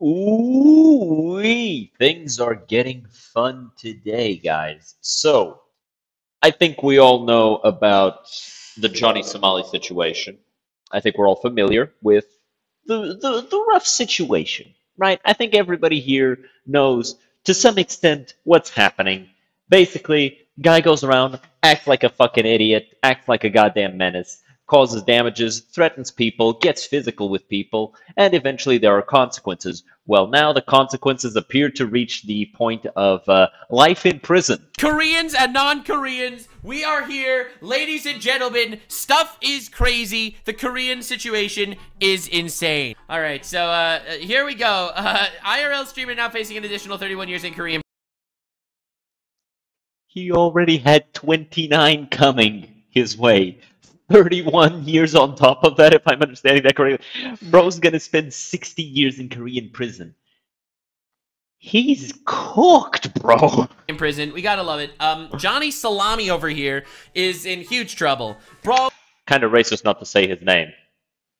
Ooh, things are getting fun today, guys. So, I think we all know about the Johnny Somali situation. I think we're all familiar with the rough situation, right? I think everybody here knows to some extent what's happening. Basically, guy goes around, acts like a fucking idiot, acts like a goddamn menace, causes damages, threatens people, gets physical with people, and eventually there are consequences. Well, now the consequences appear to reach the point of life in prison. Koreans and non-Koreans, we are here. Ladies and gentlemen, stuff is crazy. The Korean situation is insane. All right, so here we go. IRL streamer now facing an additional 31 years in Korean. He already had 29 coming his way. 31 years on top of that, if I'm understanding that correctly. Bro's gonna spend 60 years in Korean prison. He's cooked, bro. In prison. We gotta love it. Johnny Salami over here is in huge trouble. Bro. Kind of racist not to say his name.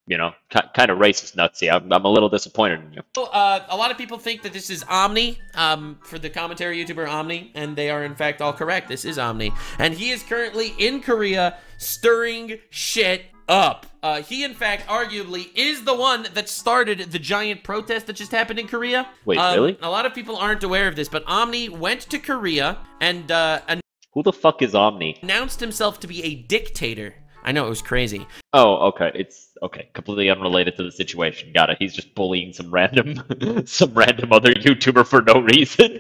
You know, kind of racist nutsy. I'm a little disappointed in you. A lot of people think that this is Omni, for the commentary YouTuber Omni, and they are in fact all correct. This is Omni. And he is currently in Korea stirring shit up. He, in fact, arguably is the one that started the giant protest that just happened in Korea. Wait, really? A lot of people aren't aware of this, but Omni went to Korea and Who the fuck is Omni? announced himself to be a dictator. I know, it was crazy. Oh, okay. It's okay. Completely unrelated to the situation. Got it. He's just bullying some random, some random other YouTuber for no reason.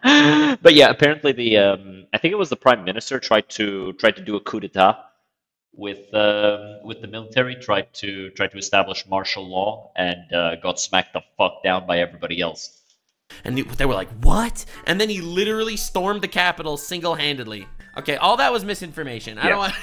But yeah, apparently I think it was the prime minister tried to do a coup d'état with the military, tried to establish martial law, and got smacked the fuck down by everybody else. And they were like, what? And then he literally stormed the Capitol single-handedly. Okay, all that was misinformation. I don't want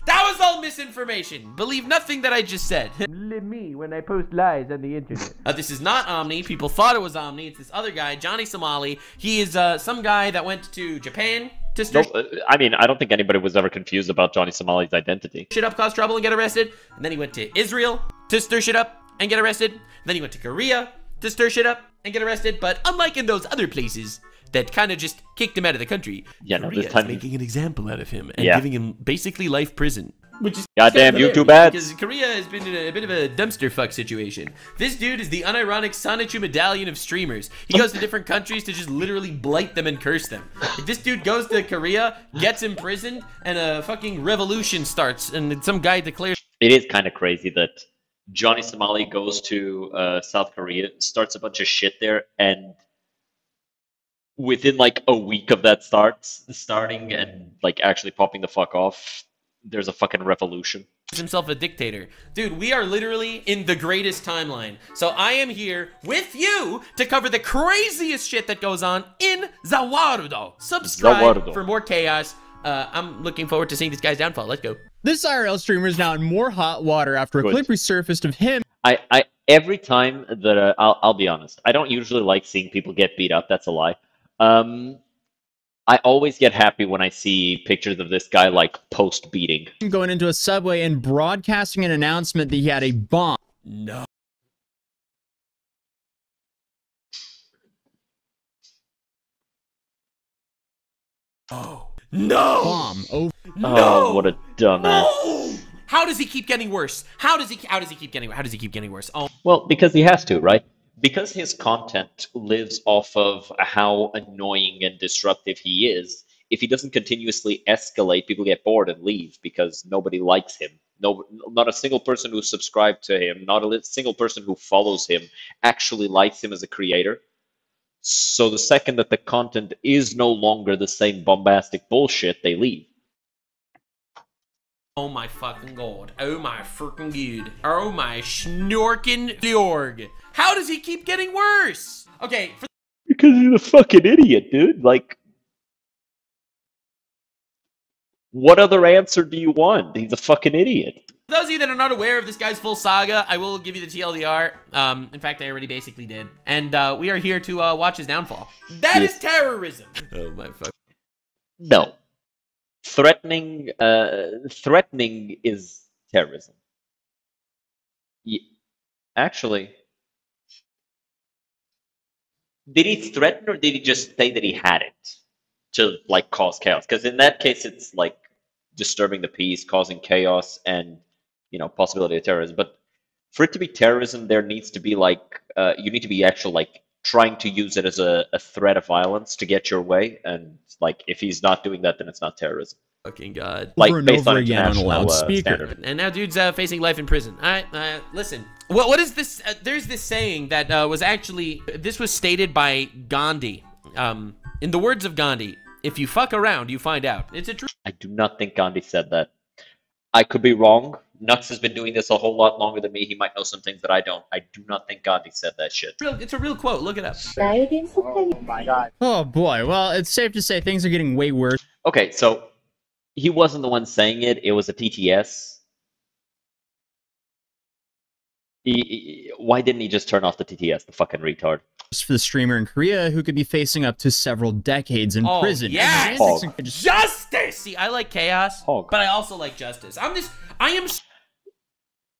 that was all misinformation. Believe nothing that I just said. Believe me when I post lies on the internet. This is not Omni. People thought it was Omni. It's this other guy, Johnny Somali. He is some guy that went to Japan to stir I mean, I don't think anybody was ever confused about Johnny Somali's identity. shit up, cause trouble, and get arrested. And then he went to Israel to stir shit up and get arrested. And then he went to Korea to stir shit up and get arrested. But unlike in those other places that kind of just kicked him out of the country, Yeah, no, Korea this time is making an example out of him and Yeah. giving him basically life prison. Which is Goddamn kind of YouTube hilarious, ads. because Korea has been in a bit of a dumpster fuck situation. This dude is the unironic Sonichu medallion of streamers. He goes to different countries to just literally blight them and curse them. If this dude goes to Korea, gets imprisoned, and a fucking revolution starts, and some guy declares It is kind of crazy that Johnny Somali goes to South Korea, starts a bunch of shit there, and within like a week of that starting and like actually popping the fuck off, there's a fucking revolution. himself a dictator. Dude, we are literally in the greatest timeline. So I am here with you to cover the craziest shit that goes on in Zawarudo. Subscribe Zawarudo. for more chaos. I'm looking forward to seeing this guy's downfall. Let's go. This IRL streamer is now in more hot water after a Good. clip resurfaced of him I every time that I'll be honest, I don't usually like seeing people get beat up. That's a lie. I always get happy when I see pictures of this guy like post beating. going into a subway and broadcasting an announcement that he had a bomb. No. Oh. No. Bomb over. No. Oh, what a dumbass. No. How does he keep getting worse? How does he keep getting worse? Oh. Well, because he has to, right? Because his content lives off of how annoying and disruptive he is. If he doesn't continuously escalate, people get bored and leave because nobody likes him. No, not a single person who's subscribed to him, not a single person who follows him actually likes him as a creator. So the second that the content is no longer the same bombastic bullshit, they leave. Oh my fucking god. Oh my freaking god. Oh my schnorkin Georg. How does he keep getting worse? Okay, for Because he's a fucking idiot, dude. Like, what other answer do you want? He's a fucking idiot. those of you that are not aware of this guy's full saga, I will give you the TLDR. In fact, I already basically did. And we are here to watch his downfall. That is terrorism. Oh my fuck. No. Threatening is terrorism. Actually, did he threaten or did he just say that he had it to like cause chaos? Because in that case, it's like disturbing the peace, causing chaos, and possibility of terrorism. But for it to be terrorism, there needs to be like you need to be actual like trying to use it as a threat of violence to get your way. And like if he's not doing that, then it's not terrorism. Fucking God. Like Over and based over on again on a international loudspeaker. standard. And now dude's facing life in prison. All right, listen. What is this? There's this saying that was actually, this was stated by Gandhi. In the words of Gandhi, if you fuck around, you find out. It's a true. I do not think Gandhi said that. I could be wrong. Nux has been doing this a whole lot longer than me. He might know some things that I don't. I do not think Gandhi said that shit. It's a real quote. Look it up. Oh my God. Oh boy. Well, it's safe to say things are getting way worse. Okay, so he wasn't the one saying it. It was a TTS. Why didn't he just turn off the TTS, the fucking retard? For the streamer in Korea who could be facing up to several decades in prison. Yes! Hog. Justice! See, I like chaos, Hog. but I also like justice. I am.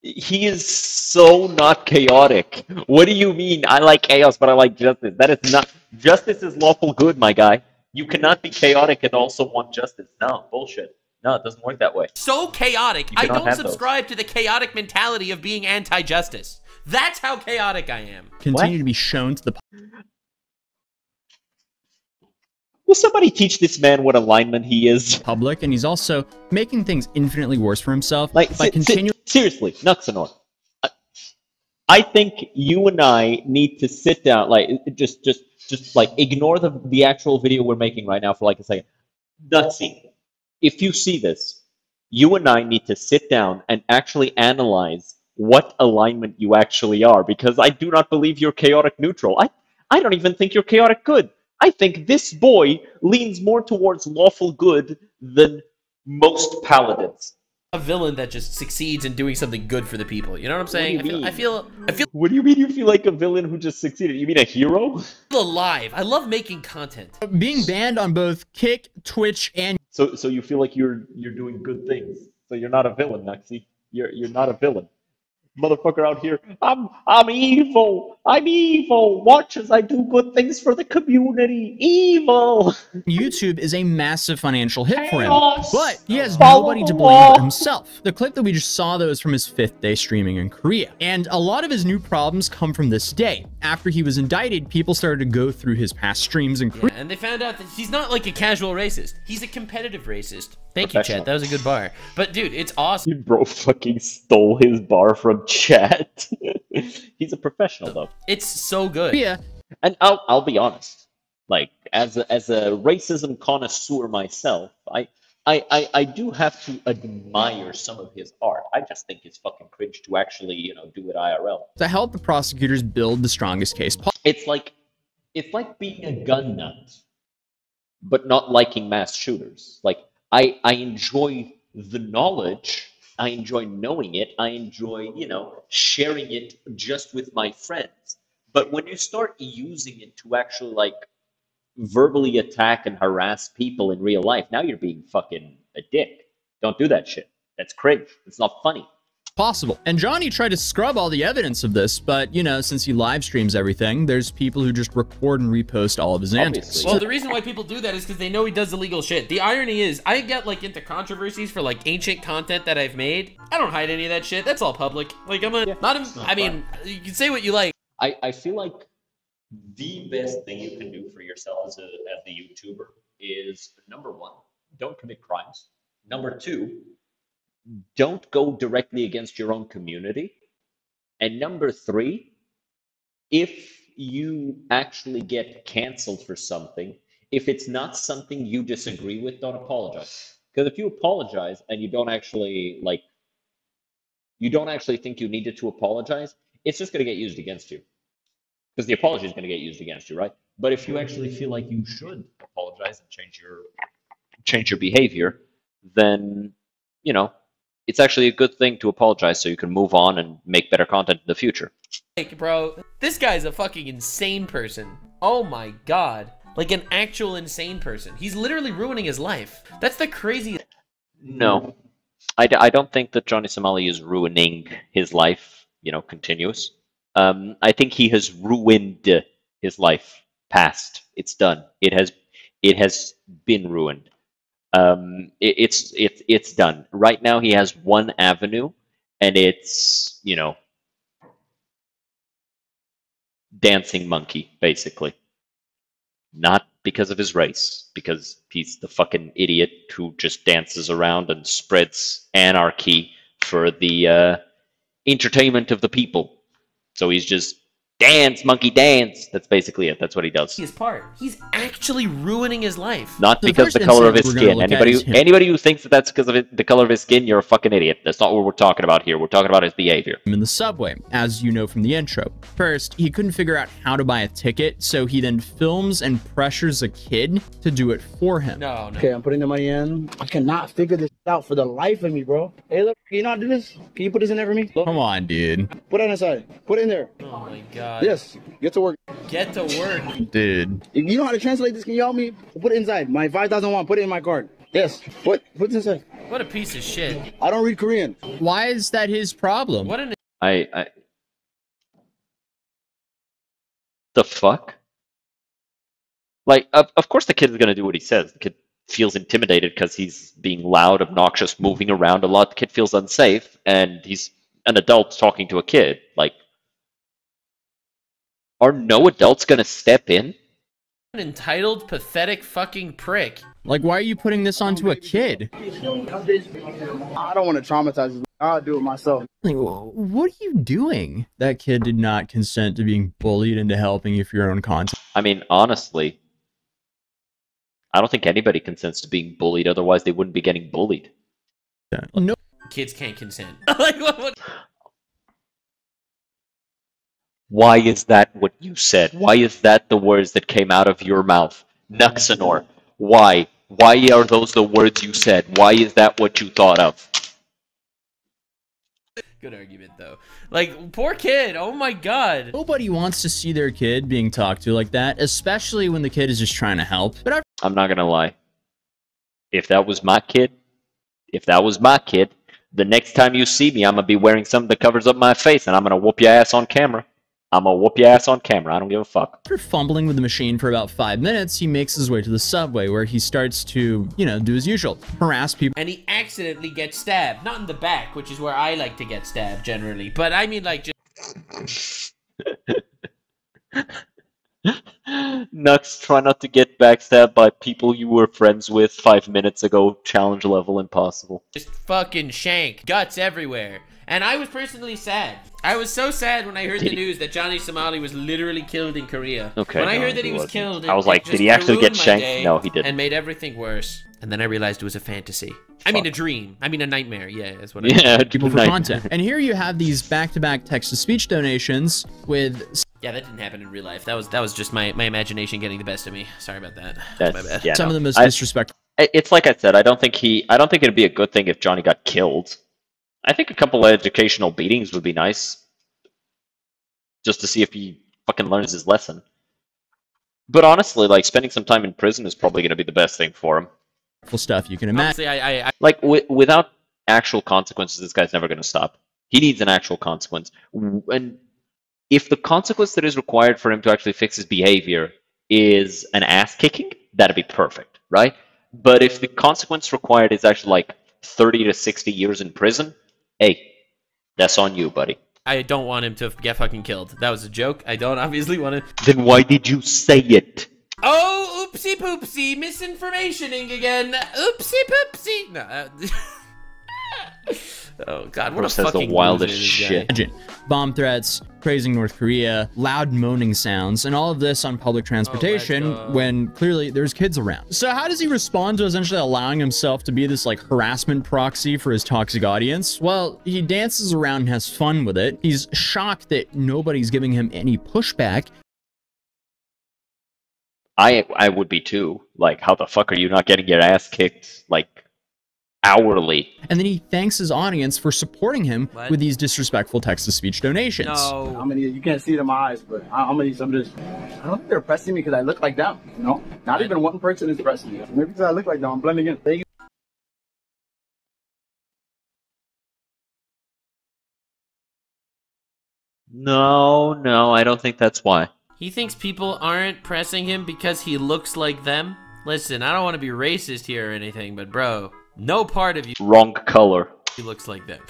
He is so not chaotic. What do you mean? I like chaos, but I like justice. That is not. Justice is lawful good, my guy. You cannot be chaotic and also want justice. No, bullshit. No, it doesn't work that way. So chaotic. I cannot don't have subscribe to the chaotic mentality of being anti-justice. That's how chaotic I am. Continue to be shown to the Will somebody teach this man what alignment he is? public, and he's also making things infinitely worse for himself Like, by continuing. seriously, Nuxanor. I think you and I need to sit down, like, just like ignore the actual video we're making right now for like a second. Nutsy. If you see this, you and I need to sit down and actually analyze what alignment you actually are, because I do not believe you're chaotic neutral. I don't even think you're chaotic good. I think this boy leans more towards lawful good than most paladins. A villain that just succeeds in doing something good for the people. You know what I'm saying? What do you I feel What do you mean you feel like a villain who just succeeded? You mean a hero? alive. I love making content. Being banned on both Kick, Twitch, and So you feel like you're doing good things. So you're not a villain, Nuxie. You're not a villain. Motherfucker out here, I'm evil. I'm evil. Watch as I do good things for the community. Evil. YouTube is a massive financial hit for him. Chaos. But he has Follow nobody to the blame law. but himself. The clip that we just saw, though, is from his 5th day streaming in Korea. And a lot of his new problems come from this day. After he was indicted, people started to go through his past streams in Korea. Yeah, and they found out that he's not like a casual racist. He's a competitive racist. Thank you, Professional. Chet. That was a good bar. But dude, it's awesome. Bro fucking stole his bar from chat. He's a professional though. It's so good. Korea, And I'll be honest. Like as a racism connoisseur myself, I do have to admire some of his art. I just think it's fucking cringe to actually, do it IRL. to help the prosecutors build the strongest case possible. It's like being a gun nut, but not liking mass shooters. Like I enjoy the knowledge, I enjoy knowing it, I enjoy, sharing it just with my friends. But when you start using it to actually like verbally attack and harass people in real life, now you're being fucking a dick. Don't do that shit. That's cringe. It's not funny. And Johnny tried to scrub all the evidence of this, but, since he live streams everything, there's people who just record and repost all of his antics. Obviously. Well, the reason why people do that is because they know he does illegal shit. The irony is, I get like into controversies for like ancient content that I've made. I don't hide any of that shit. That's all public. Like I mean, you can say what you like. I feel like the best thing you can do for yourself as a YouTuber is, number one, don't commit crimes. Number two, don't go directly against your own community. And number three, if you actually get canceled for something, if it's not something you disagree with, don't apologize. Because if you apologize and you don't actually think you needed to apologize, it's just going to get used against you. Because the apology is going to get used against you, right? But if you actually feel like you should apologize and change your behavior, then, it's actually a good thing to apologize so you can move on and make better content in the future. Like, bro, this guy's a fucking insane person. Oh my god. Like an actual insane person. He's literally ruining his life. That's the craziest. No, I don't think that Johnny Somali is ruining his life, continuous. I think he has ruined his life Past. It's done. It has been ruined. It's done. Right now he has one avenue, and it's, you know, dancing monkey, basically. Not because of his race, because he's the fucking idiot who just dances around and spreads anarchy for the entertainment of the people. So he's just dance, monkey, dance. That's basically it. That's what he does. His part. He's actually ruining his life. Not The because first the color of his incident we're skin. gonna look at is him. Anybody who thinks that that's because of the color of his skin, you're a fucking idiot. That's not what we're talking about here. We're talking about his behavior. In the subway, as you know from the intro. First, he couldn't figure out how to buy a ticket, so he then films and pressures a kid to do it for him. No, no. Okay, I'm putting the money in. I cannot figure this out for the life of me, bro. Hey, look, can you not do this? Can you put this in there for me? Look, Come on, dude. put it inside. Put it in there. Oh my god. Yes, get to work. Get to work. Dude. If you know how to translate this, can you help me? Put it inside. My 5,001, put it in my card. Yes, put this inside. What a piece of shit. I don't read Korean. Why is that his problem? What an The fuck? Like, of course the kid is gonna do what he says. The kid feels intimidated because he's being loud, obnoxious, moving around a lot. The kid feels unsafe, and he's an adult talking to a kid. Like, are no adults gonna step in? entitled, pathetic fucking prick. Like, why are you putting this onto a kid? I don't want to traumatize you. I'll do it myself. Like, what are you doing? That kid did not consent to being bullied into helping you for your own content. I mean, honestly, I don't think anybody consents to being bullied, otherwise they wouldn't be getting bullied. No. Kids can't consent. Like, what? Why is that what you said? Why is that the words that came out of your mouth? Nuxanor. Why? Why are those the words you said? Why is that what you thought of? Good argument, though. Like, poor kid. Oh my god. Nobody wants to see their kid being talked to like that, especially when the kid is just trying to help. But I'm not gonna lie. If that was my kid, the next time you see me, I'm gonna be wearing something that covers up my face, and I'm gonna whoop your ass on camera. I don't give a fuck. after fumbling with the machine for about 5 minutes, he makes his way to the subway where he starts to, you know, do his usual. Harass people. And he accidentally gets stabbed. Not in the back, which is where I like to get stabbed generally. But I mean, like, just... Nux, try not to get backstabbed by people you were friends with 5 minutes ago. Challenge level impossible. Just fucking shank. Guts everywhere. And I was personally sad. I was so sad when I heard the news that Johnny Somali was literally killed in Korea. Okay, when I no, heard that he was wasn't. killed, I was it like, just did he actually get ruined my shanked? day No, he didn't. And made everything worse. And then I realized it was a fantasy. I mean, a dream. I mean, a nightmare. Yeah, that's what I mean. Yeah, People for content. And here you have these back-to-back text-to-speech donations with... Yeah, that didn't happen in real life. That was just my imagination getting the best of me. Sorry about that. That's My bad. yeah, some no. of the most disrespectful. It's like I said, I don't think it'd be a good thing if Johnny got killed. I think a couple of educational beatings would be nice. Just to see if he fucking learns his lesson. But honestly, like, spending some time in prison is probably going to be the best thing for him. Stuff you can imagine. Honestly, I Like, without actual consequences, this guy's never going to stop. He needs an actual consequence. And if the consequence that is required for him to actually fix his behavior is an ass kicking, that'd be perfect, right? But if the consequence required is actually like 30 to 60 years in prison, hey, that's on you, buddy. I don't want him to get fucking killed. That was a joke. I don't obviously want to... Then why did you say it? Oh, oopsie poopsie, misinformationing again. Oopsie poopsie. No. Oh god, what a Says fucking the wildest loser, this guy. shit. Bomb threats, praising North Korea, loud moaning sounds, and all of this on public transportation when clearly there's kids around. So how does he respond to essentially allowing himself to be this like harassment proxy for his toxic audience? Well, he dances around and has fun with it. He's shocked that nobody's giving him any pushback. I would be too. Like, how the fuck are you not getting your ass kicked, like, hourly? And then he thanks his audience for supporting him with these disrespectful text-to-speech donations. No. How many? You can't see it in my eyes, but how many? Some just. I don't think they're pressing me because I look like them. You know, not even one person is pressing me. Maybe because I look like them, I'm blending in. No, I don't think that's why. He thinks people aren't pressing him because he looks like them? Listen, I don't want to be racist here or anything, but bro, no part of you Wrong color. looks like them.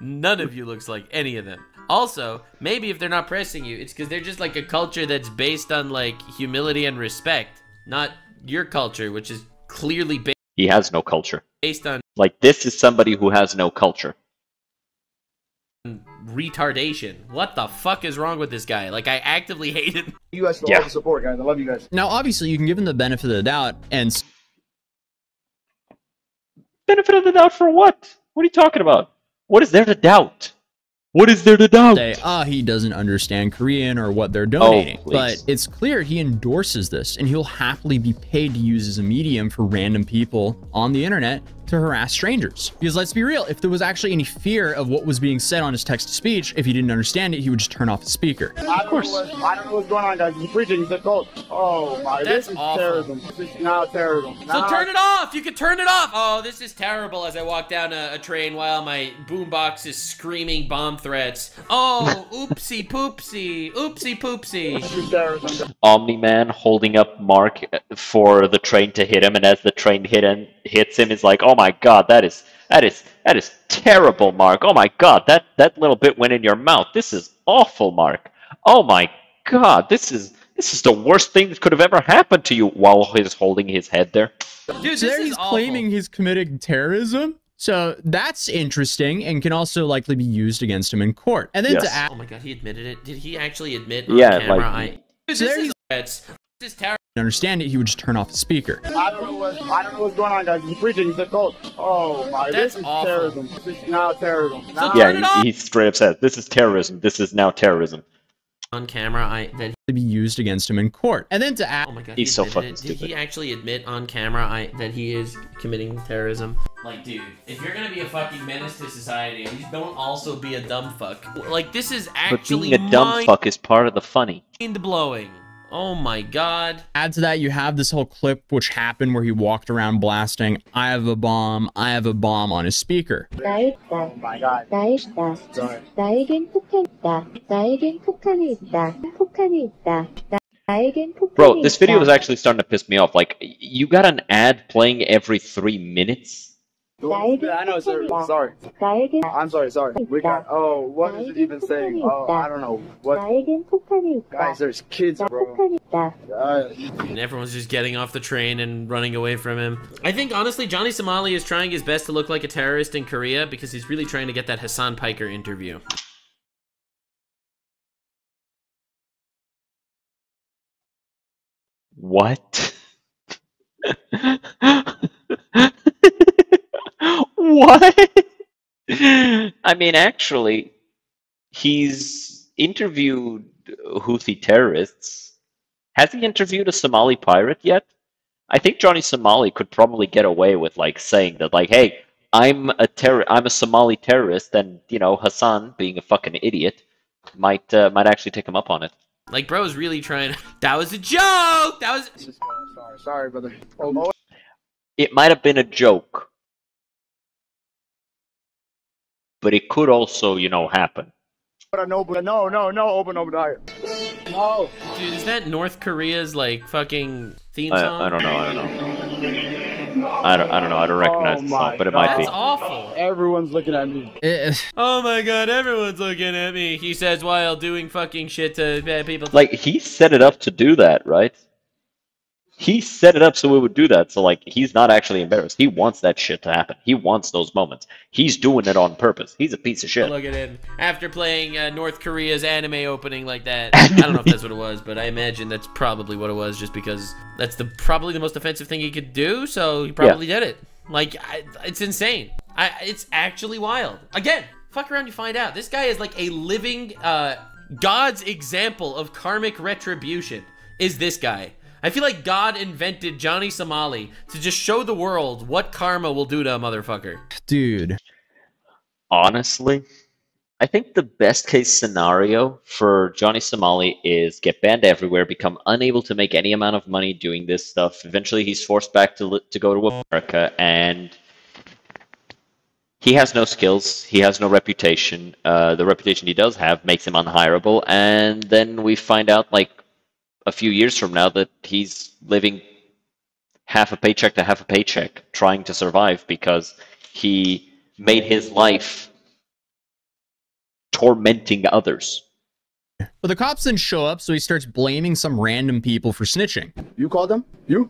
none of you looks like any of them. Also, maybe if they're not pressing you, it's because they're just like a culture that's based on like humility and respect, not your culture, which is clearly He has no culture. based on Like, this is somebody who has no culture. retardation. What the fuck is wrong with this guy? Like, I actively hate him. You guys for Yeah. all the support, guys. I love you guys. Now, obviously, you can give him the benefit of the doubt and Benefit of the doubt for what? What are you talking about? What is there to doubt? What is there to doubt? say, he doesn't understand Korean or what they're donating. please. But it's clear he endorses this, and he'll happily be paid to use as a medium for random people on the internet to harass strangers. Because let's be real, if there was actually any fear of what was being said on his text-to-speech, if he didn't understand it, he would just turn off the speaker. I don't know what's going on, guys. He's preaching. He's a cult. Oh my, That's this is awful. terrorism. This is now terrorism. So turn it off! You can turn it off! Oh, this is terrible as I walk down a train while my boombox is screaming bomb threats. Oh, oopsie poopsie. Oopsie poopsie. This is terrorism. Omni-Man holding up Mark for the train to hit him, and as the train hits him, is like, "Oh my God, that is terrible, Mark. Oh my God, that little bit went in your mouth. This is awful, Mark. Oh my God, this is the worst thing that could have ever happened to you." While he's holding his head there. Dude, So this there is he's awful. claiming he's committing terrorism. So that's interesting and can also likely be used against him in court. And then Yes. to add, Oh my God, he admitted it. Did he actually admit on Yeah, camera? like- Dude, So this there is threats. This is terrible. understand it, he would just turn off the speaker. I don't know what's going on, guys. He's preaching. He's a cult. Oh my, That's this is awful. terrorism. This is now terrorism. So Now- turn it off! He straight up says, "This is terrorism. This is now terrorism." On camera, that To be used against him in court. And then to add, oh my God, He's he so admitted fucking it. Did stupid. he actually admit on camera that he is committing terrorism? Like, dude, if you're gonna be a fucking menace to society, at least don't also be a dumb fuck. Like, this is But actually being a dumb fuck is part of the funny. mind-blowing. Oh my God. add to that, you have this whole clip which happened where he walked around blasting, I have a bomb on his speaker. Oh my God. 나이다. Sorry. 나에겐 폭탄이 있다. 나에겐 폭탄이 있다. 폭탄이 있다. 나에겐 폭탄이 Bro, this video 있다. is actually starting to piss me off. Like, you got an ad playing every 3 minutes? I know, sir. Sorry. 나에겐 I'm sorry. We got. Oh, what is it even saying? Oh, I don't know. What? 나에겐 폭탄이 있다. Guys, there's kids, bro. 폭탄이 있다. And everyone's just getting off the train and running away from him. I think, honestly, Johnny Somali is trying his best to look like a terrorist in Korea because he's really trying to get that Hassan Piker interview. What? What? I mean, actually, he's interviewed Houthi terrorists. Has he interviewed a Somali pirate yet? I think Johnny Somali could probably get away with like saying that, like, "Hey, I'm a Somali terrorist," and you know, Hassan, being a fucking idiot, might actually take him up on it. Like, bro's really trying. That was a joke. That was. Sorry, brother. Oh, It might have been a joke, but it could also, you know, happen. but no, open higher. No. Dude, is that North Korea's like fucking theme I song? don't know. I don't know. I don't recognize Oh the my song, but it might be. That's awful. Everyone's looking at me. Oh my God, everyone's looking at me. He says while doing fucking shit to bad people. Like, he set it up to do that, right? He set it up so it would do that. So, like, he's not actually embarrassed. He wants that shit to happen. He wants those moments. He's doing it on purpose. He's a piece of shit. Look at him. After playing North Korea's anime opening like that. I don't know if that's what it was, but I imagine that's probably what it was just because that's probably the most offensive thing he could do, so he probably did it. Like, it's insane. It's actually wild. Again, fuck around, you find out. This guy is like a living God's example of karmic retribution is this guy. I feel like God invented Johnny Somali to just show the world what karma will do to a motherfucker. Dude. Honestly, I think the best case scenario for Johnny Somali is get banned everywhere, become unable to make any amount of money doing this stuff. Eventually, he's forced back to go to America, and he has no skills, he has no reputation. The reputation he does have makes him unhireable, and then we find out like a few years from now that he's living half a paycheck to half a paycheck, trying to survive because he made his life tormenting others. But the cops then show up, so he starts blaming some random people for snitching. You called them? You?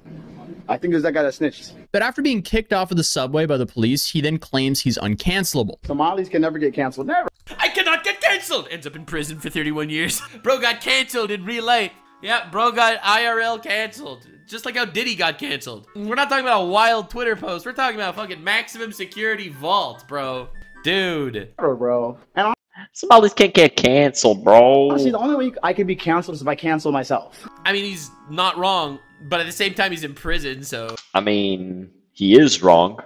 I think there's that guy that snitched. But after being kicked off of the subway by the police, he then claims he's uncancelable. Somalis can never get canceled. Never. I cannot get canceled. Ends up in prison for 31 years. Bro got canceled in real life. Yeah, bro got IRL canceled. Just like how Diddy got canceled. We're not talking about a wild Twitter post. We're talking about fucking maximum security vault, bro. Dude. Bro. And Somalis can't get canceled, bro. honestly, the only way I can be canceled is if I cancel myself. I mean, he's not wrong, but at the same time, he's in prison, so. I mean, he is wrong.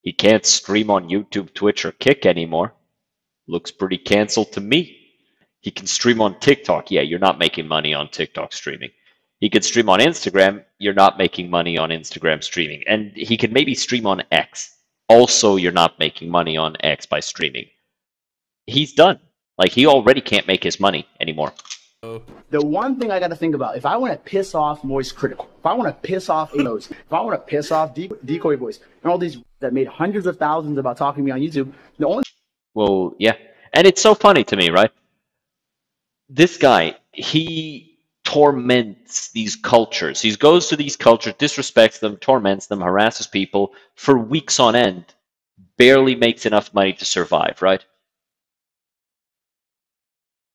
He can't stream on YouTube, Twitch, or Kick anymore. Looks pretty canceled to me. He can stream on TikTok. Yeah, you're not making money on TikTok streaming. He could stream on Instagram. You're not making money on Instagram streaming. And he can maybe stream on X. Also, you're not making money on X by streaming. He's done. Like, he already can't make his money anymore. The one thing I got to think about, if I want to piss off Moist Critical, if I want to piss off Anos, if I want to piss off Decoy Voice, and all these that made hundreds of thousands about talking to me on YouTube, the only... Well, yeah. And it's so funny to me, right? This guy, he torments these cultures. He goes to these cultures, disrespects them, torments them, harasses people for weeks on end, barely makes enough money to survive, right?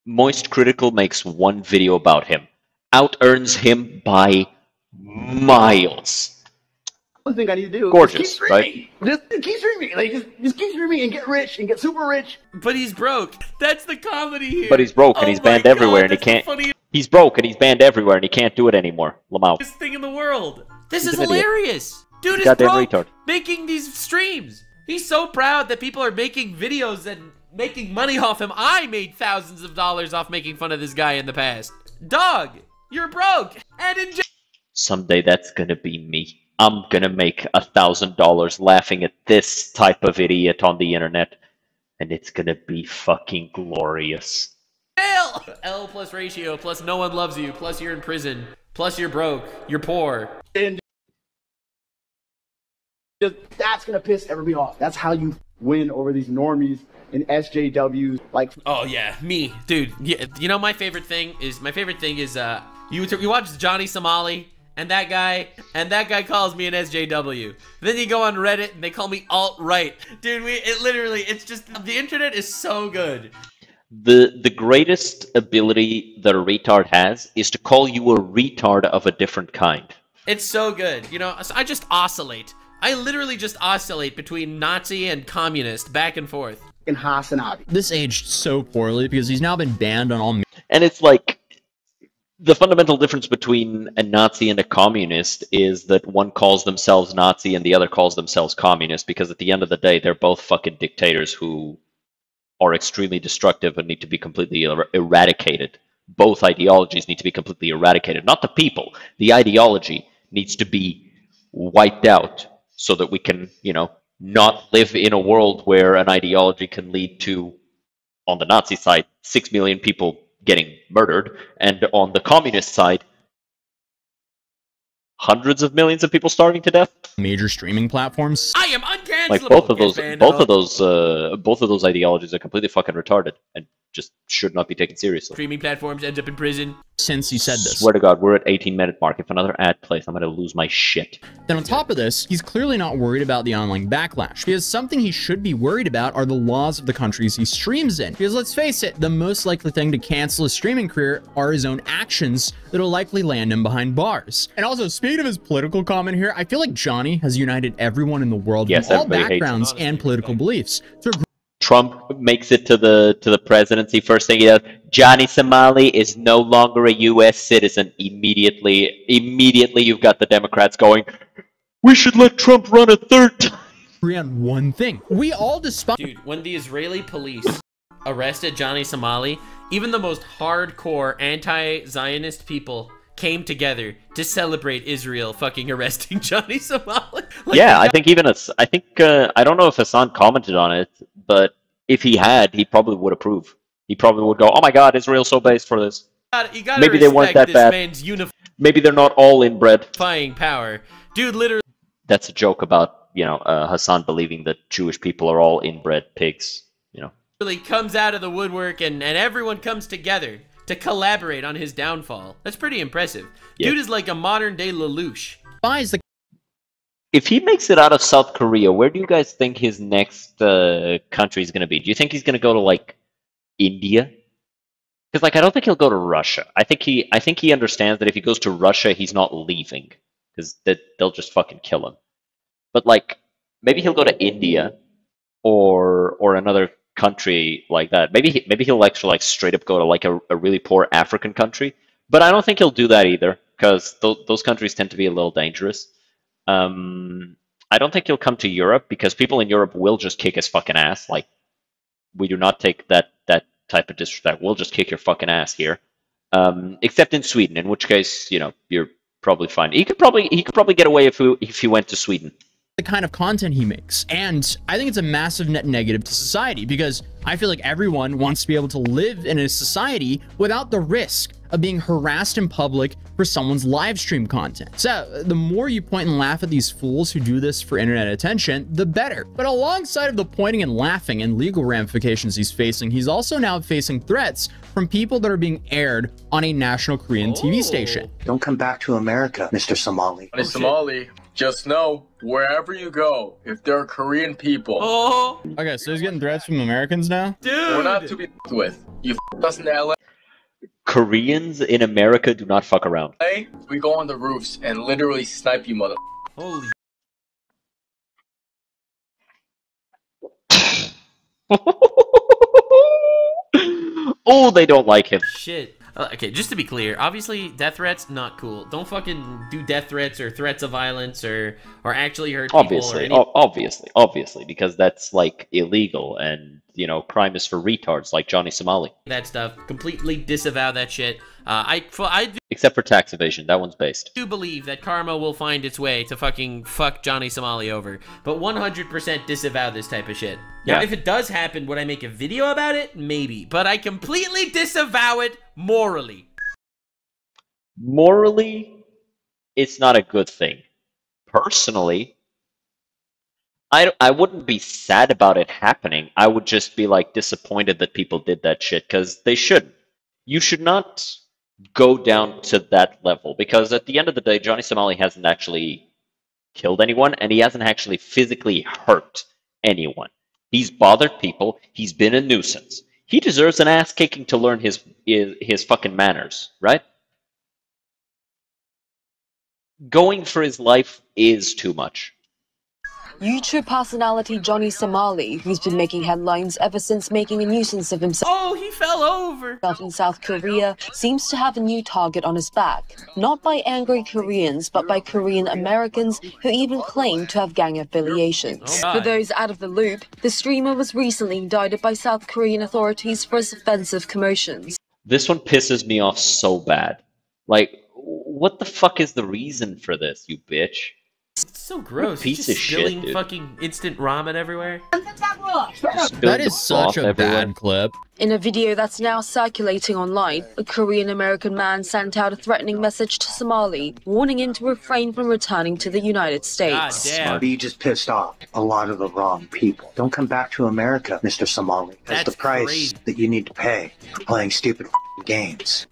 Moist Critical makes one video about him, out-earns him by miles. one thing I need to do Gorgeous, is keep streaming. Right? Just keep streaming. Like, just keep streaming and get rich and get super rich. But he's broke. That's the comedy here. But he's broke and he's banned everywhere and he can't. He's broke and he's banned everywhere and he can't do it anymore. Lamau. This thing in the world. This He's is an idiot. hilarious. Dude is Goddamn broke retard. making these streams. He's so proud that people are making videos and making money off him. I made thousands of dollars off making fun of this guy in the past. Dog, you're broke and in jail. Someday that's gonna be me. I'm gonna make $1,000 laughing at this type of idiot on the internet, and it's gonna be fucking glorious. L plus ratio plus no one loves you plus you're in prison plus you're broke. You're poor. And just, that's gonna piss everybody off. That's how you win over these normies and SJWs. Like, oh yeah, me, dude. Yeah, you know my favorite thing is you watch Johnny Somali. And that guy calls me an SJW. Then you go on Reddit and they call me alt-right. Dude, it's just, the internet is so good. The greatest ability that a retard has is to call you a retard of a different kind. It's so good. You know, so I just oscillate. I literally just oscillate between Nazi and communist, back and forth. in Hasanabi. This aged so poorly because he's now been banned on all... And it's like, the fundamental difference between a Nazi and a communist is that one calls themselves Nazi and the other calls themselves communist, because at the end of the day, they're both fucking dictators who are extremely destructive and need to be completely eradicated. Both ideologies need to be completely eradicated. Not the people. The ideology needs to be wiped out so that we can, you know, not live in a world where an ideology can lead to, on the Nazi side, 6 million people getting murdered, and on the communist side, hundreds of millions of people starving to death. Major streaming platforms. I am uncancelable. Like both of those ideologies are completely fucking retarded and just should not be taken seriously. Streaming platforms ends up in prison. Since he said this. Swear to God, we're at 18-minute mark. If another ad plays, I'm gonna lose my shit. Then on top of this, he's clearly not worried about the online backlash, because something he should be worried about are the laws of the countries he streams in. Because let's face it, the most likely thing to cancel his streaming career are his own actions that'll likely land him behind bars. And also, speaking of his political comment here, I feel like Johnny has united everyone in the world from all backgrounds and political beliefs. Trump makes it to the presidency. First thing he does, Johnny Somali is no longer a U.S. citizen. Immediately, you've got the Democrats going, we should let Trump run a third time. Agree on one thing. We all despise. Dude, when the Israeli police arrested Johnny Somali, even the most hardcore anti-Zionist people came together to celebrate Israel fucking arresting Johnny Somali. Yeah, I think even I don't know if Hassan commented on it, but if he had, he probably would approve. He probably would go, "Oh my God, Israel's so based for this." You gotta Maybe they weren't respect that this bad. man's Maybe they're not all inbred. unifying power. Dude literally That's a joke about, Hassan believing that Jewish people are all inbred pigs, comes out of the woodwork and everyone comes together to collaborate on his downfall. That's pretty impressive. Yeah. Dude is like a modern day Lelouch. Buys the If he makes it out of South Korea, where do you guys think his next country is going to be? Do you think he's going to go to, like, India? Because, like, I don't think he'll go to Russia. I think he understands that if he goes to Russia, he's not leaving. Because they'll just fucking kill him. But, like, maybe he'll go to India or another country like that. Maybe he'll actually, like, straight up go to, like, a really poor African country. But I don't think he'll do that either, because those countries tend to be a little dangerous. I don't think he'll come to Europe, because people in Europe will just kick his fucking ass. Like, we do not take that type of disrespect. We'll just kick your fucking ass here. Except in Sweden, in which case, you're probably fine. He could probably get away if he went to Sweden. the kind of content he makes. And I think it's a massive net negative to society, because I feel like everyone wants to be able to live in a society without the risk of being harassed in public for someone's live stream content. So the more you point and laugh at these fools who do this for internet attention, the better. But alongside of the pointing and laughing and legal ramifications he's facing, he's also now facing threats from people that are being aired on a national Korean TV station. Don't come back to America, Mr. Somali. Hey, Somali, just know, wherever you go, if there are Korean people, Oh, Okay, so he's getting threats from Americans now? dude. we're not to be f***ed with. You f***ed us in LA, Koreans in America do not fuck around. we go on the roofs and literally snipe you, mother. Holy Oh, they don't like him. shit. Okay, just to be clear, obviously death threats not cool. Don't fucking do death threats or threats of violence or actually hurt people. Obviously, because that's like illegal, and crime is for retards like Johnny Somali. That stuff. Completely disavow that shit. I Except for tax evasion, that one's based. do believe that karma will find its way to fucking fuck Johnny Somali over, but 100% disavow this type of shit. Now, Yeah. if it does happen, would I make a video about it? Maybe, but I completely disavow it morally. Morally, it's not a good thing. Personally, I wouldn't be sad about it happening. I would just be like disappointed that people did that shit, because they shouldn't. You should not go down to that level, because at the end of the day, Johnny Somali hasn't actually killed anyone, and he hasn't actually physically hurt anyone. He's bothered people. He's been a nuisance. He deserves an ass kicking to learn his fucking manners, right? Going for his life is too much. YouTube personality Johnny Somali, who's been making headlines ever since making a nuisance of himself Oh, he fell over. in South Korea, seems to have a new target on his back. Not by angry Koreans, but by Korean Americans who even claim to have gang affiliations. Oh, For God. those out of the loop, the streamer was recently indicted by South Korean authorities for his offensive commotions. This one pisses me off so bad. Like, what the fuck is the reason for this, you bitch? It's so gross. piece He's just of shit, spilling dude. fucking instant ramen everywhere. Spilled That the is such broth a everywhere. bad clip. In a video that's now circulating online, a Korean-American man sent out a threatening message to Somali, warning him to refrain from returning to the United God States. damn. You just pissed off a lot of the wrong people. Don't come back to America, Mr. Somali. That's the That's price crazy. that you need to pay for playing stupid games.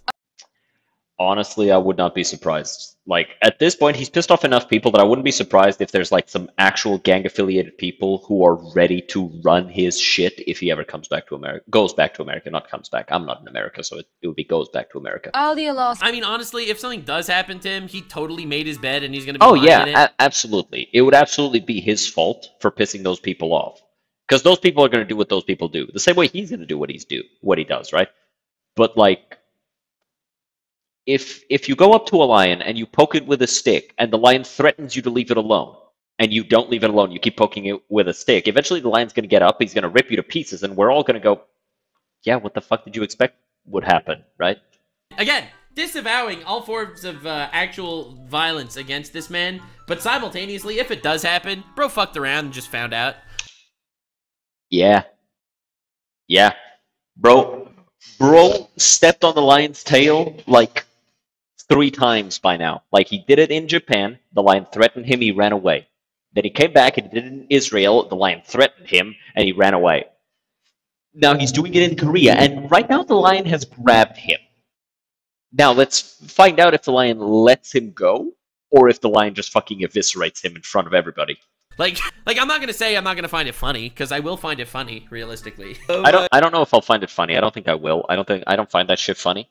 Honestly, I would not be surprised. Like, at this point, he's pissed off enough people that I wouldn't be surprised if there's, like, some actual gang-affiliated people who are ready to run his shit if he ever comes back to America. Goes back to America, not comes back. I'm not in America, so it would be goes back to America. Earlier last I mean, honestly, if something does happen to him, he totally made his bed and he's gonna be Oh, lying yeah, in it. absolutely. It would absolutely be his fault for pissing those people off. Because those people are going to do what those people do. The same way he's going to do what he does, right? But, like, if you go up to a lion and you poke it with a stick and the lion threatens you to leave it alone and you don't leave it alone, you keep poking it with a stick, eventually the lion's going to get up, he's going to rip you to pieces, and we're all going to go, yeah, what the fuck did you expect would happen, right? Again, disavowing all forms of actual violence against this man, but simultaneously, if it does happen, bro fucked around and just found out. Yeah. Yeah. Bro stepped on the lion's tail like 3 times by now. Like, he did it in Japan, the lion threatened him, he ran away. Then he came back and did it in Israel, the lion threatened him, and he ran away. Now he's doing it in Korea, and right now the lion has grabbed him. Now let's find out if the lion lets him go, or if the lion just fucking eviscerates him in front of everybody. Like I'm not gonna say I'm not gonna find it funny, because I will find it funny, realistically. I don't know if I'll find it funny. I don't think I will. I don't find that shit funny.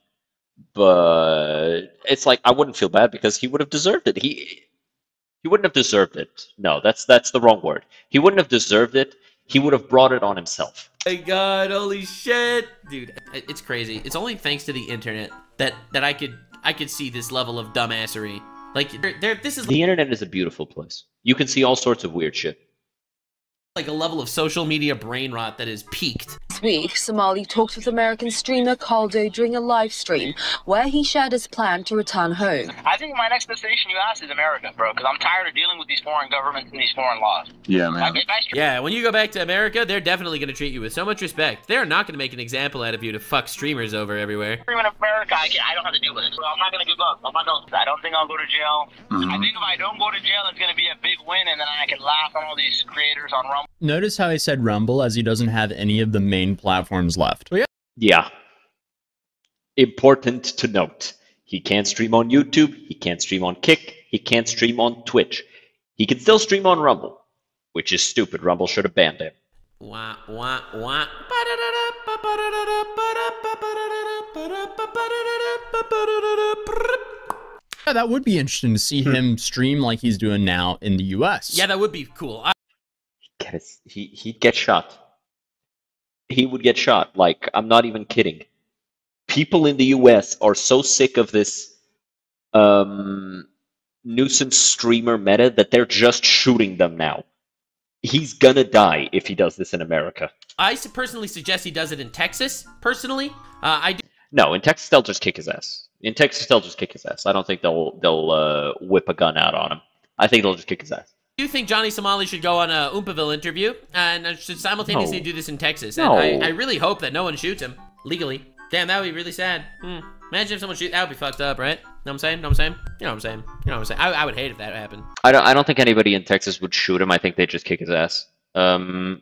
But it's like, I wouldn't feel bad because he would have deserved it. He wouldn't have deserved it. No, that's the wrong word. He wouldn't have deserved it. He would have brought it on himself. My God, holy shit, dude, it's crazy. It's only thanks to the internet that I could see this level of dumbassery. Like, this is the internet is a beautiful place. You can see all sorts of weird shit. Like a level of social media brain rot that is peaked. This week, Somali talked with American streamer Caldo during a live stream where he shared his plan to return home. I think my next destination you asked is America, bro, because I'm tired of dealing with these foreign governments and these foreign laws. Yeah, man. Yeah, when you go back to America, they're definitely going to treat you with so much respect. They're not going to make an example out of you to fuck streamers over everywhere. In America, I don't have to deal with it. So I'm not going to give up. I don't think I'll go to jail. I think if I don't go to jail, it's going to be a big win, and then I can laugh on all these creators on Rumble. Notice how I said Rumble, as he doesn't have any of the main platforms left. Yeah. Important to note. He can't stream on YouTube, he can't stream on Kick, he can't stream on Twitch. He can still stream on Rumble, which is stupid. Rumble should have banned him. Wah, wah, wah. Yeah, that would be interesting to see him stream like he's doing now in the US. Yeah, that would be cool. He'd get shot. He would get shot. Like, I'm not even kidding. People in the US are so sick of this nuisance streamer meta that they're just shooting them now. He's gonna die if he does this in America. I personally suggest he does it in Texas, personally. No, in Texas they'll just kick his ass. In Texas they'll just kick his ass. I don't think they'll whip a gun out on him. I think they'll just kick his ass. Do you think Johnny Somali should go on a Oompaville interview and should simultaneously do this in Texas? No. And I really hope that no one shoots him legally. Damn, that would be really sad. Imagine if someone shoots. That would be fucked up, right? Know what I'm saying? Know what I'm saying? You know what I'm saying? You know what I'm saying? I would hate if that happened. I don't think anybody in Texas would shoot him. I think they'd just kick his ass. I'm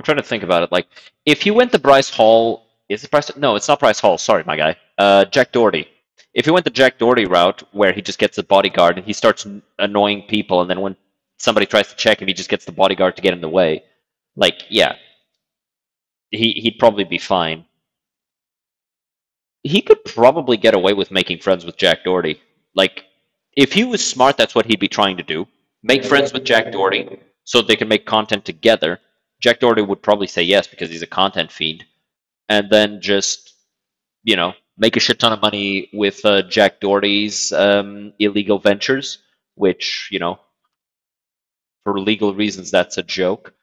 trying to think about it. Like, if you went to Bryce Hall, is it Bryce? No, it's not Bryce Hall. Sorry, my guy. Jack Doherty. If he went the Jack Doherty route, where he just gets a bodyguard and he starts annoying people, and then when somebody tries to check him, he just gets the bodyguard to get in the way. Like, yeah, he'd probably be fine. He could probably get away with making friends with Jack Doherty. Like, if he was smart, that's what he'd be trying to do. Make friends with Jack Doherty so they can make content together. Jack Doherty would probably say yes because he's a content feed. And then just, you know, make a shit ton of money with Jack Doherty's illegal ventures, which, you know, for legal reasons, that's a joke.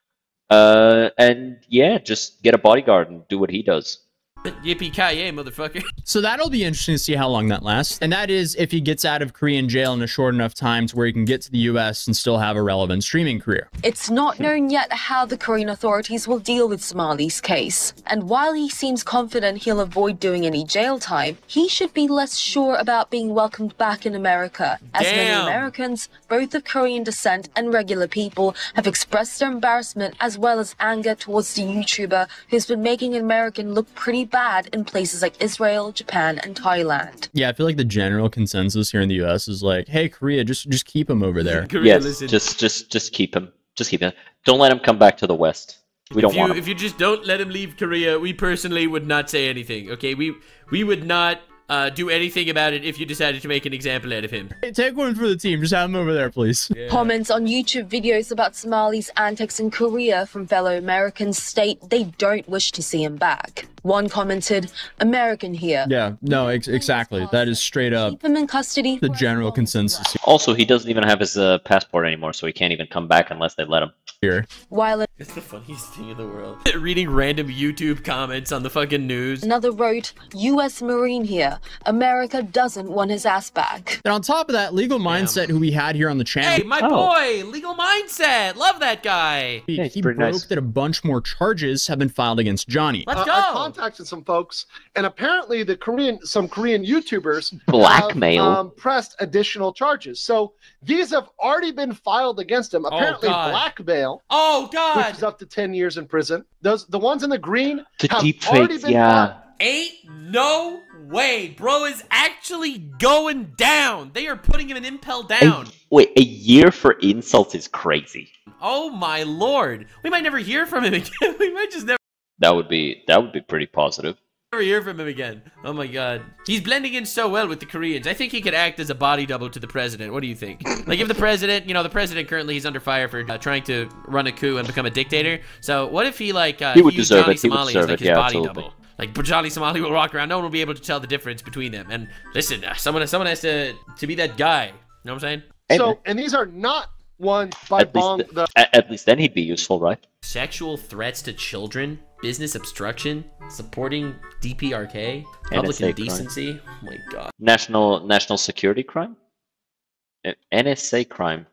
And yeah, just get a bodyguard and do what he does. Yippee-ki-yay, motherfucker. So that'll be interesting to see how long that lasts. And that is if he gets out of Korean jail in a short enough time to where he can get to the US and still have a relevant streaming career. It's not known yet how the Korean authorities will deal with Somali's case. And while he seems confident he'll avoid doing any jail time, he should be less sure about being welcomed back in America, as many Americans, both of Korean descent and regular people, have expressed their embarrassment as well as anger towards the YouTuber who's been making an American look pretty bad in places like Israel, Japan, and Thailand. Yeah, I feel like the general consensus here in the US is like, hey, Korea, just keep him over there. Korea, yes, just keep him. Just keep him. Don't let him come back to the West. We don't want him. If you just don't let him leave Korea, we personally would not say anything, okay? We would not do anything about it if you decided to make an example out of him. Hey, take one for the team. Just have him over there, please. Yeah. Comments on YouTube videos about Somali's antics in Korea from fellow Americans state they don't wish to see him back. One commented, "American here. Yeah, no, exactly. That is straight up Keep him in custody." the general consensus Also, he doesn't even have his passport anymore, so he can't even come back unless they let him. here. While It's the funniest thing in the world. Reading random YouTube comments on the fucking news. another wrote, "U.S. Marine here. America doesn't want his ass back." And on top of that, Legal Mindset, who we had here on the channel, Hey, my boy, Legal Mindset. Love that guy. he broke that a bunch more charges have been filed against Johnny. Let's go. I contacted some folks, and apparently some Korean YouTubers Blackmail have, pressed additional charges. So these have already been filed against him. Apparently, God. blackmail. Oh God! Which is up to 10 years in prison. The ones in the green The have deep already fakes, been yeah. filed. Ain't no way, bro is actually going down. They are putting him in impel down. Wait, a year for insults is crazy. Oh my lord. We might never hear from him again. We might just never That would be pretty positive. hear from him again. Oh my god. He's blending in so well with the Koreans. I think he could act as a body double to the president. What do you think? Like if the president, you know, the president currently he's under fire for trying to run a coup and become a dictator. So what if he like He would used deserve Johnny it. He would Somali as deserve like it. his Yeah, body absolutely. double? Like Johnny Somali will walk around. No one will be able to tell the difference between them. And listen, someone has to be that guy. You know what I'm saying? So, and these are not ones by Bong. At least then he'd be useful, right? Sexual threats to children, business obstruction, supporting DPRK, public NSA indecency. Oh my god. National security crime? NSA crime.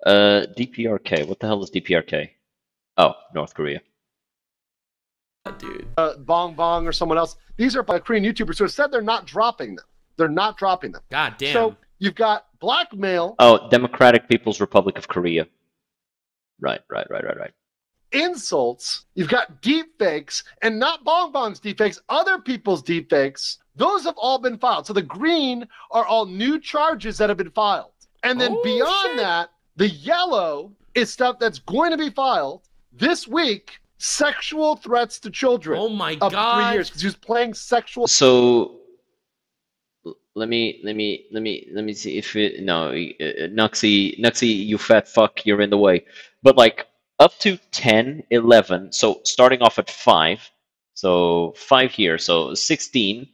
DPRK. What the hell is DPRK? Oh, North Korea. Dude. Bong Bong or someone else. These are by Korean YouTubers who have said they're not dropping them. They're not dropping them. God damn. So you've got blackmail. Oh, Democratic People's Republic of Korea. Right. Insults. You've got deep fakes, and not Bong Bong's deep fakes, other people's deep fakes. Those have all been filed. So the green are all new charges that have been filed. And then beyond that, the yellow is stuff that's going to be filed this week. Sexual threats to children. Oh my Up god. to 3 years because he was playing sexual. So let me see if it Nuxie, you fat fuck, you're in the way. But like up to 10, 11, so starting off at 5, so 5 years, so 16,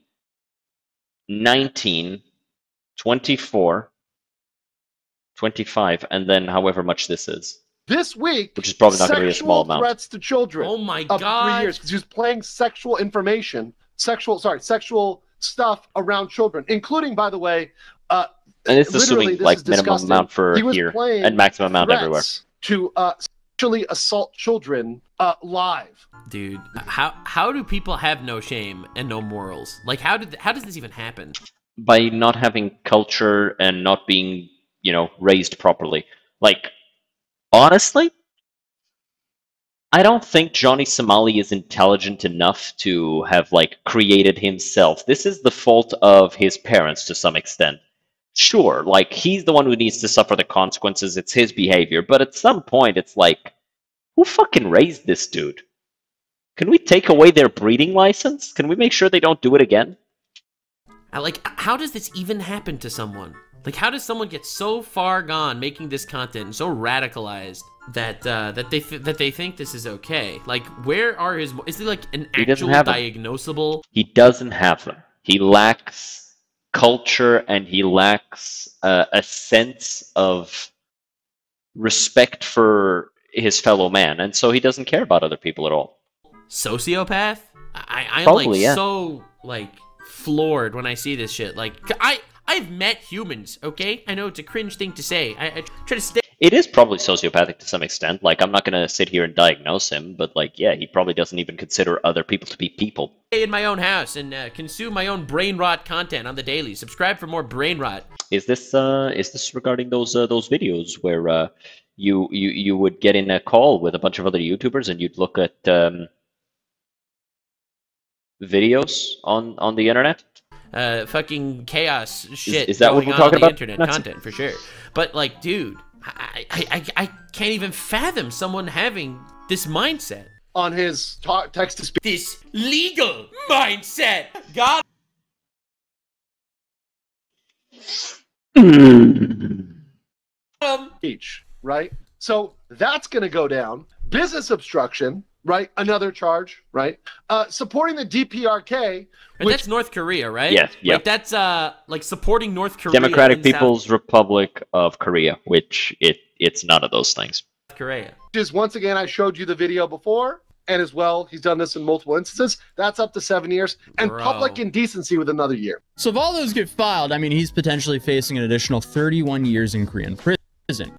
19, 24, 25, and then however much this is. This week, which is probably not going to be a small amount. Threats to children. Oh my up god. to 3 years because he was playing sexual information, sexual stuff around children, including, by the way, and it's assuming like minimum amount for here and maximum amount everywhere. To sexually assault children live. Dude, how do people have no shame and no morals? Like how does this even happen? By not having culture and not being, raised properly. Like honestly, I don't think Johnny Somali is intelligent enough to have like created himself. This is the fault of his parents to some extent. Sure, like he's the one who needs to suffer the consequences. It's his behavior, but at some point it's like, who fucking raised this dude? Can we take away their breeding license? Can we make sure they don't do it again? Like, how does this even happen to someone? Like, how does someone get so far gone making this content and so radicalized that they think this is okay? Like, where are his? Is he like an actual diagnosable? He doesn't have them. He lacks culture and he lacks a sense of respect for his fellow man, and so he doesn't care about other people at all. Sociopath? I'm Probably, like yeah. so like floored when I see this shit. Like I've met humans, okay? I know it's a cringe thing to say. I try to stay. It is probably sociopathic to some extent. Like, I'm not going to sit here and diagnose him, but like, yeah, he probably doesn't even consider other people to be people. In my own house and consume my own brain rot content on the daily. Subscribe for more brain rot. Is this regarding those videos where you would get in a call with a bunch of other YouTubers and you'd look at videos on the internet? Fucking chaos shit. Is that what we're going on talking the about? Internet content for sure. But like, dude, I can't even fathom someone having this mindset. On his text to speech. This legal mindset. God. Each, right? So that's going to go down. Business obstruction, right? Another charge, right? Supporting the DPRK. That's North Korea, right? Yes, yeah. Like that's like supporting North Korea. Democratic People's Republic of Korea, which it's none of those things. Korea. Just once again, I showed you the video before, and as well, he's done this in multiple instances. That's up to 7 years, and public indecency with another year. So if all those get filed, I mean, he's potentially facing an additional 31 years in Korean prison.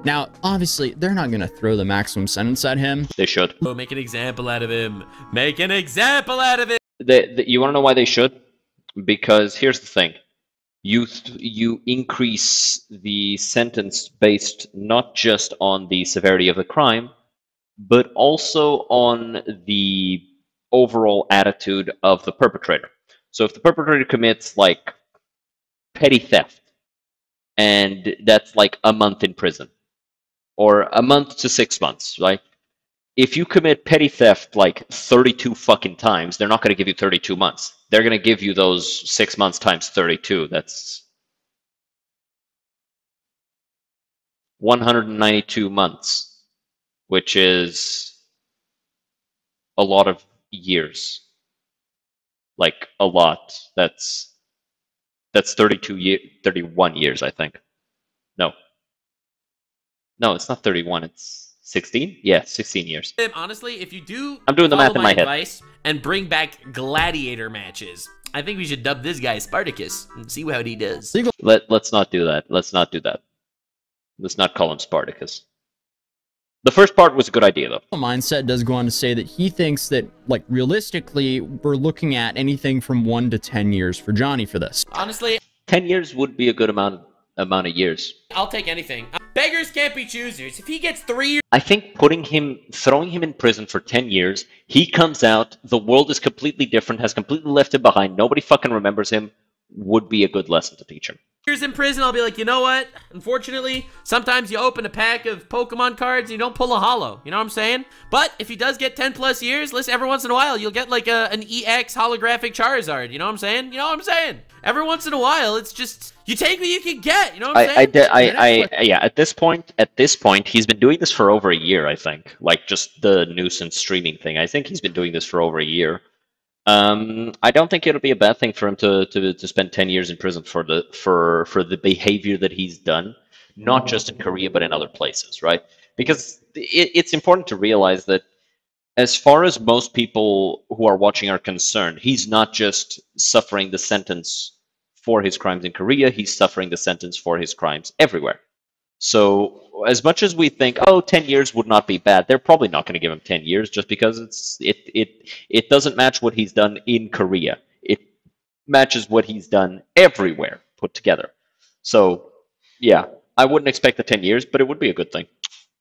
Now, obviously, they're not going to throw the maximum sentence at him. They should. Oh, make an example out of him. Make an example out of him. You want to know why they should? Because here's the thing. You increase the sentence based not just on the severity of the crime, but also on the overall attitude of the perpetrator. So if the perpetrator commits, like, petty theft, and that's like a month in prison, or a month to 6 months, right? If you commit petty theft like 32 fucking times, they're not going to give you 32 months. They're going to give you those 6 months times 32. That's 192 months, which is a lot of years. Like, a lot. That's 31 years, I think. No, it's not 31. It's 16? Yeah, 16 years. Honestly, if you do I'm doing the math in my head. Advice and bring back gladiator matches, I think we should dub this guy Spartacus and see how he does. Let's not do that. Let's not do that. Let's not call him Spartacus. The first part was a good idea, though. Mindset does go on to say that he thinks that, like, realistically, we're looking at anything from 1 to 10 years for Johnny for this. Honestly, 10 years would be a good amount of years. I'll take anything. Beggars can't be choosers. If he gets 3 years, I think throwing him in prison for 10 years, he comes out, the world is completely different, has completely left him behind, nobody fucking remembers him, would be a good lesson to teach him. in prison, I'll be like, you know what? Unfortunately, sometimes you open a pack of Pokemon cards and you don't pull a holo. You know what I'm saying? But if he does get 10 plus years, listen, every once in a while, you'll get like an EX holographic Charizard. You know what I'm saying? You know what I'm saying? Every once in a while, it's just, you take what you can get. You know what I'm saying? Yeah, at this point, he's been doing this for over a year, I think. Like, just the nuisance streaming thing. I think he's been doing this for over a year. I don't think it'll be a bad thing for him to spend 10 years in prison for the behavior that he's done, not just in Korea, but in other places, right? Because it's important to realize that as far as most people who are watching are concerned, he's not just suffering the sentence for his crimes in Korea, he's suffering the sentence for his crimes everywhere. So as much as we think, oh, 10 years would not be bad, they're probably not going to give him 10 years just because it doesn't match what he's done in Korea. It matches what he's done everywhere put together. So, yeah, I wouldn't expect the 10 years, but it would be a good thing.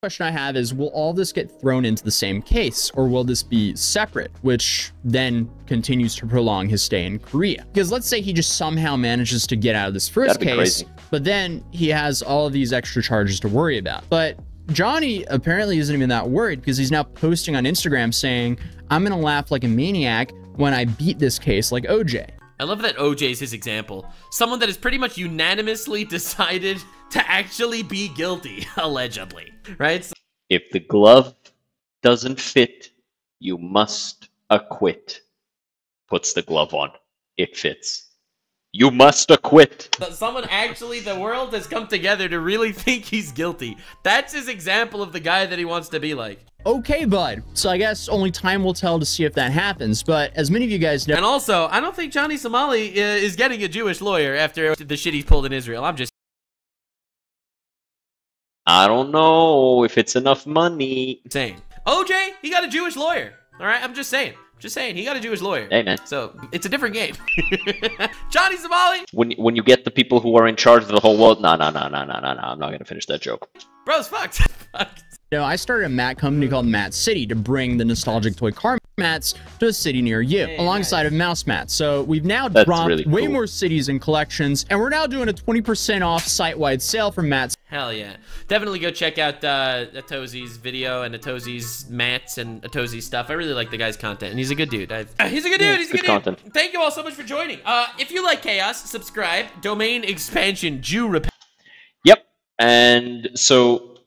Question I have is, will all this get thrown into the same case, or will this be separate, which then continues to prolong his stay in Korea? Because let's say he just somehow manages to get out of this first case, but then he has all of these extra charges to worry about. But Johnny apparently isn't even that worried, because he's now posting on Instagram saying, I'm gonna laugh like a maniac when I beat this case like OJ. I love that OJ is his example. Someone that has pretty much unanimously decided to actually be guilty, allegedly, right? So if the glove doesn't fit, you must acquit. Puts the glove on. It fits. You must acquit. Someone actually, the world has come together to really think he's guilty. That's his example of the guy that he wants to be like. Okay, bud. So I guess only time will tell to see if that happens. But as many of you guys know... And also, I don't think Johnny Somali is getting a Jewish lawyer after the shit he's pulled in Israel. I'm just... I don't know if it's enough money. Saying. OJ, he got a Jewish lawyer. All right, I'm just saying. Just saying, he got a Jewish lawyer. Hey, man. So, it's a different game. Johnny Somali! When you get the people who are in charge of the whole world... No. I'm not going to finish that joke. Bro's fucked. You know, I started a mat company called Mat City to bring the nostalgic toy car mats to a city near you, alongside of Mouse Mats. So we've now dropped way more cities and collections, and we're now doing a 20% off site-wide sale for Mats Hell yeah. Definitely go check out Atozi's video and Atozi's mats and Atozi's stuff. I really like the guy's content, and he's a good dude. He's a good dude. He's a good content. dude. Thank you all so much for joining. If you like chaos, subscribe. Domain expansion, Jew repel. Yep. And so,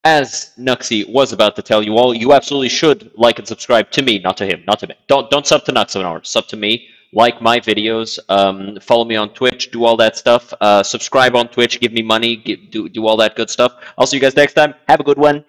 as Nuxie was about to tell you all, you absolutely should like and subscribe to me, not to him, not to me. Don't sub to Nuxie, sub to me. Like my videos, follow me on Twitch, do all that stuff. Subscribe on Twitch, give me money, do all that good stuff. I'll see you guys next time. Have a good one.